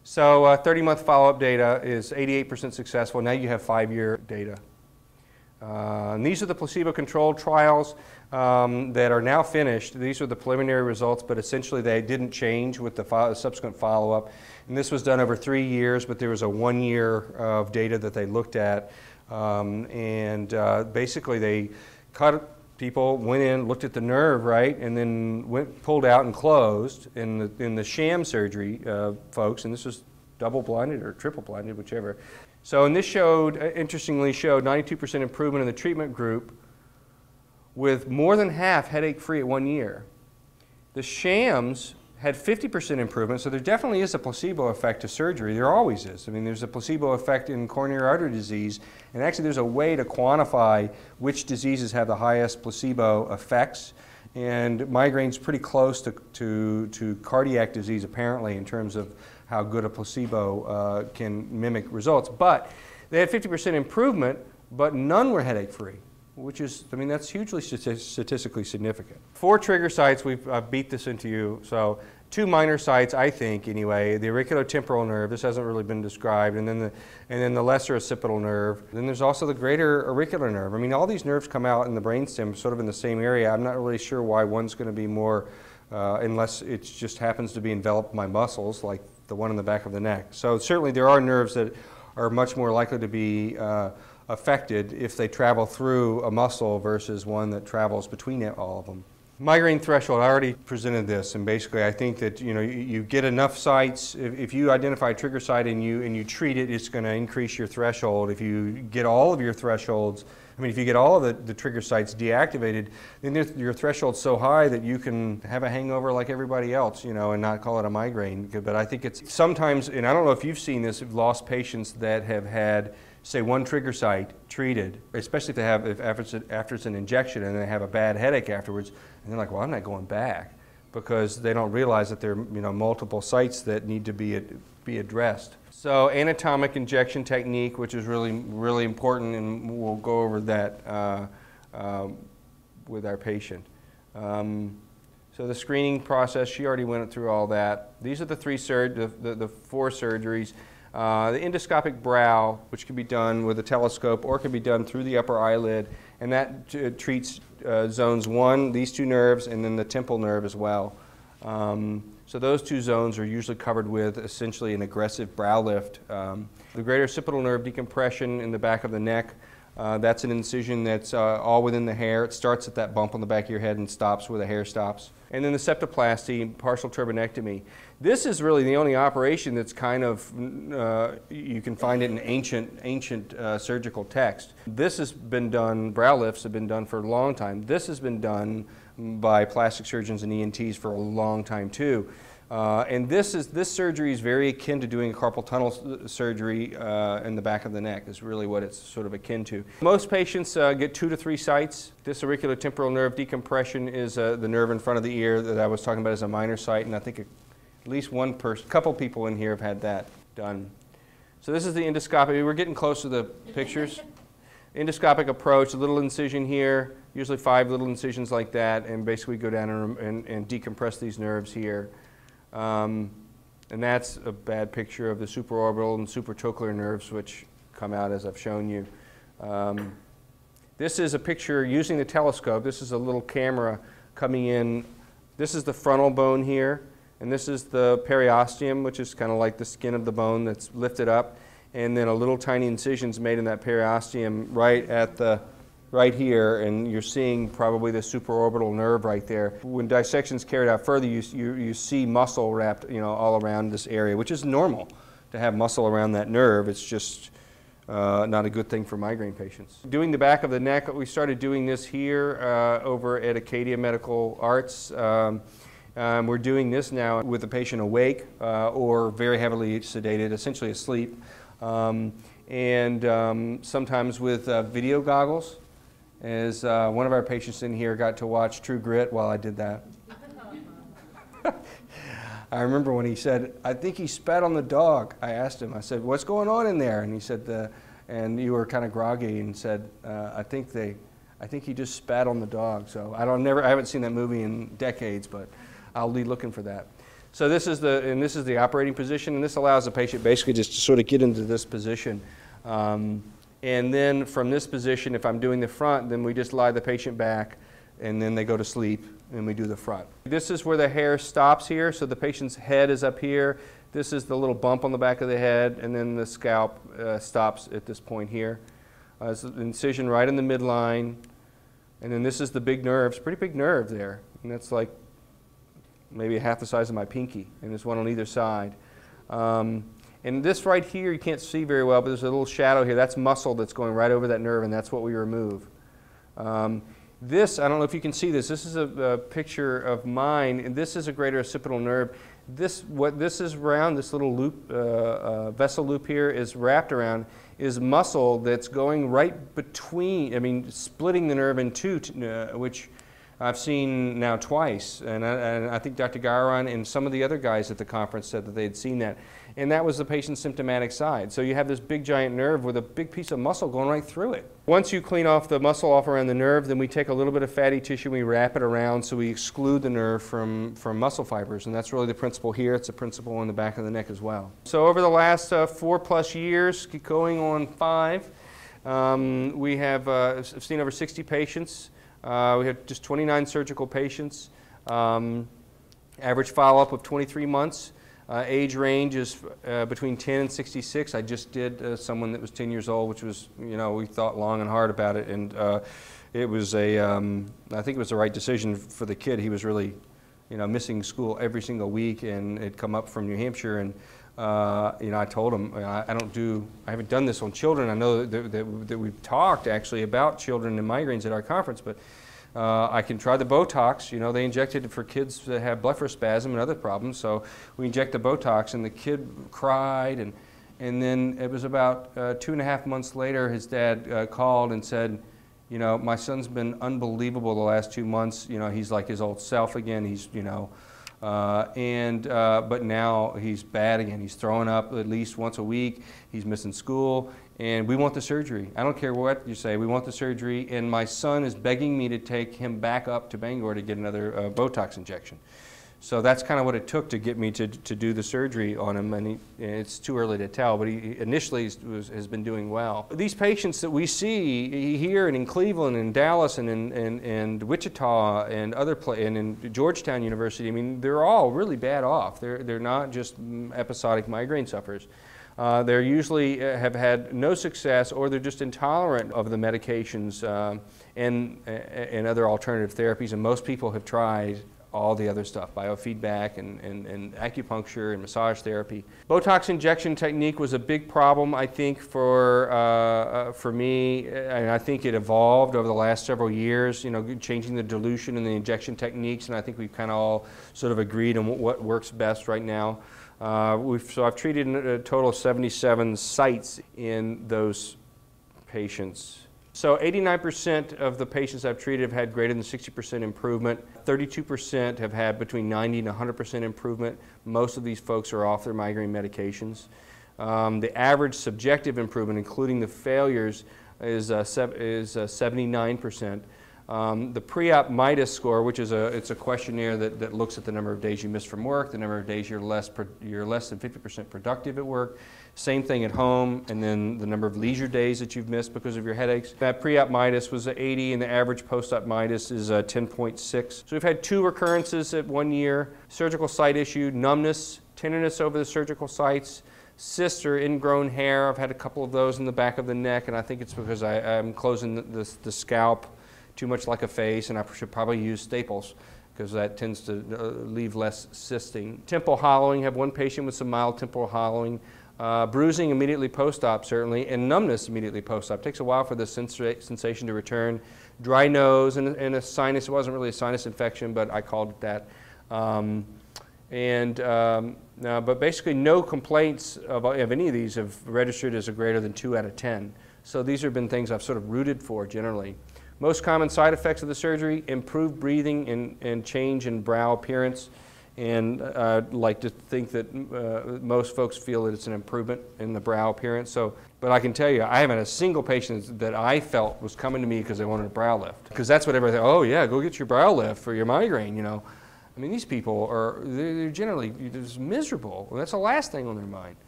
So 30-month follow-up data is 88% successful. Now you have 5-year data. And these are the placebo-controlled trials that are now finished. These are the preliminary results, but essentially they didn't change with the subsequent follow-up. And this was done over 3 years, but there was a 1 year of data that they looked at. Basically they cut people, went in, looked at the nerve, right, and then pulled out and closed. In the sham surgery folks, and this was double-blinded or triple-blinded, whichever. So, and this showed, interestingly showed 92% improvement in the treatment group with more than half headache-free at 1 year. The shams had 50% improvement, so there definitely is a placebo effect to surgery. There always is. I mean, there's a placebo effect in coronary artery disease, and actually there's a way to quantify which diseases have the highest placebo effects. And migraine's pretty close to cardiac disease, apparently, in terms of how good a placebo can mimic results. But they had 50% improvement, but none were headache-free, which is, I mean, that's hugely statistically significant. 4 trigger sites, we've beat this into you. So 2 minor sites, I think, anyway. The auriculotemporal nerve, this hasn't really been described, and then the lesser occipital nerve. Then there's also the greater auricular nerve. I mean, all these nerves come out in the brainstem, sort of in the same area. I'm not really sure why one's going to be more, unless it just happens to be enveloped by muscles, like the one in the back of the neck. So certainly there are nerves that are much more likely to be affected if they travel through a muscle versus one that travels between all of them. Migraine threshold, I already presented this, and basically I think that you get enough sites. If you identify a trigger site and you treat it, it's going to increase your threshold. If you get all of your thresholds, I mean, if you get all of the trigger sites deactivated, then your threshold's so high that you can have a hangover like everybody else, and not call it a migraine. But I think it's sometimes, and I don't know if you've seen this, lost patients that have had, say, 1 trigger site treated, especially if after it's an injection and they have a bad headache afterwards, and they're like, well, I'm not going back, because they don't realize that there are multiple sites that need to be addressed. So anatomic injection technique, which is really important, and we'll go over that with our patient. So the screening process, she already went through all that. These are the 4 surgeries. The endoscopic brow, which can be done with a telescope or can be done through the upper eyelid, and that treats zones 1, these 2 nerves, and then the temple nerve as well. So those 2 zones are usually covered with essentially an aggressive brow lift. The greater occipital nerve decompression in the back of the neck, that's an incision that's all within the hair. It starts at that bump on the back of your head and stops where the hair stops. And then the septoplasty, partial turbinectomy. This is really the only operation that's kind of, you can find it in ancient surgical text. This has been done, brow lifts have been done for a long time. This has been done by plastic surgeons and ENTs for a long time too. And this surgery is very akin to doing a carpal tunnel surgery in the back of the neck, is really what it's sort of akin to. Most patients get 2 to 3 sites. This auriculotemporal nerve decompression is the nerve in front of the ear that I was talking about as a minor site, and I think at least one person, couple people in here have had that done. So this is the endoscopy. We're getting close to the pictures. Endoscopic approach, a little incision here, usually 5 little incisions like that, and basically go down and decompress these nerves here. And that's a bad picture of the supraorbital and supratrochlear nerves, which come out as I've shown you. This is a picture using the telescope. This is a little camera coming in. This is the frontal bone here, and this is the periosteum, which is kind of like the skin of the bone that's lifted up, and then a little tiny incision's made in that periosteum right here, and you're seeing probably the supraorbital nerve right there. When dissection's carried out further, you see muscle wrapped, all around this area, which is normal to have muscle around that nerve. It's just not a good thing for migraine patients. Doing the back of the neck, we started doing this here over at Acadia Medical Arts. We're doing this now with the patient awake or very heavily sedated, essentially asleep, and sometimes with video goggles. As one of our patients in here got to watch True Grit while I did that. I remember when he said, I think he spat on the dog. I asked him, I said, what's going on in there? And he said, and you were kind of groggy and said, I think he just spat on the dog. So I haven't seen that movie in decades, but I'll be looking for that. So this is the operating position, and this allows the patient basically just to sort of get into this position. And then from this position, if I'm doing the front, then we just lie the patient back, and then they go to sleep, and we do the front. This is where the hair stops here, so the patient's head is up here. This is the little bump on the back of the head, and then the scalp stops at this point here. It's an incision right in the midline, and then this is the big nerve. It's a pretty big nerve there, and that's like maybe half the size of my pinky, and there's one on either side. And this right here, you can't see very well, but there's a little shadow here. That's muscle that's going right over that nerve, and that's what we remove. This, I don't know if you can see this. This is a picture of mine, and this is a greater occipital nerve. What this is around, this little loop, vessel loop here is wrapped around, is muscle that's going right between, I mean, splitting the nerve in two, which I've seen now twice. And I think Dr. Gowron and some of the other guys at the conference said that they had seen that. And that was the patient's symptomatic side. So you have this big giant nerve with a big piece of muscle going right through it. Once you clean off the muscle off around the nerve, then we take a little bit of fatty tissue and we wrap it around so we exclude the nerve from muscle fibers. And that's really the principle here. It's a principle in the back of the neck as well. So over the last 4+ years, going on 5, we have seen over 60 patients. We have just 29 surgical patients. Average follow-up of 23 months. Age range is between 10 and 66. I just did someone that was 10 years old, which was, you know, we thought long and hard about it, and it was I think it was the right decision for the kid. He was really, you know, missing school every single week, and had come up from New Hampshire, and you know, I told him I haven't done this on children. I know that we've talked actually about children and migraines at our conference, but I can try the Botox. You know, they injected it for kids that have blepharospasm and other problems. So we inject the Botox, and the kid cried, and then it was about 2.5 months later, his dad called and said, you know, my son's been unbelievable the last 2 months. You know, he's like his old self again. He's, you know, but now he's bad again. He's throwing up at least once a week. He's missing school. And we want the surgery. I don't care what you say, we want the surgery, and my son is begging me to take him back up to Bangor to get another Botox injection. So that's kind of what it took to get me to do the surgery on him, and it's too early to tell, but he initially has been doing well. These patients that we see here and in Cleveland and Dallas and in Wichita and and in Georgetown University, I mean, they're all really bad off. They're not just episodic migraine sufferers. They usually have had no success, or they're just intolerant of the medications and other alternative therapies, and most people have tried all the other stuff, biofeedback and acupuncture and massage therapy. Botox injection technique was a big problem, I think, for me, and I think it evolved over the last several years, you know, changing the dilution and the injection techniques, and I think we've kind of all sort of agreed on what works best right now. So I've treated a total of 77 sites in those patients. So 89% of the patients I've treated have had greater than 60% improvement. 32% have had between 90 and 100% improvement. Most of these folks are off their migraine medications. The average subjective improvement, including the failures, is 79%. The pre-op MIDAS score, which is it's a questionnaire that looks at the number of days you miss from work, the number of days you're less than 50% productive at work, same thing at home, and then the number of leisure days that you've missed because of your headaches. That pre-op MIDAS was 80, and the average post-op MIDAS is 10.6. So we've had 2 recurrences at 1 year, surgical site issue, numbness, tenderness over the surgical sites, cysts or ingrown hair. I've had a couple of those in the back of the neck, and I think it's because I'm closing the scalp too much like a face, and I should probably use staples because that tends to leave less cysting. Temple hollowing, have 1 patient with some mild temporal hollowing. Bruising immediately post-op, certainly, and numbness immediately post-op. Takes a while for the sensation to return. Dry nose and a sinus. It wasn't really a sinus infection, but I called it that. But basically no complaints of any of these have registered as a greater than 2 out of 10. So these have been things I've sort of rooted for generally. Most common side effects of the surgery: improved breathing and change in brow appearance. And I'd like to think that most folks feel that it's an improvement in the brow appearance. So, but I can tell you, I haven't had a single patient that I felt was coming to me because they wanted a brow lift. Because that's what everybody thinks, oh yeah, go get your brow lift for your migraine, you know. I mean, these people are, they're generally just miserable. That's the last thing on their mind.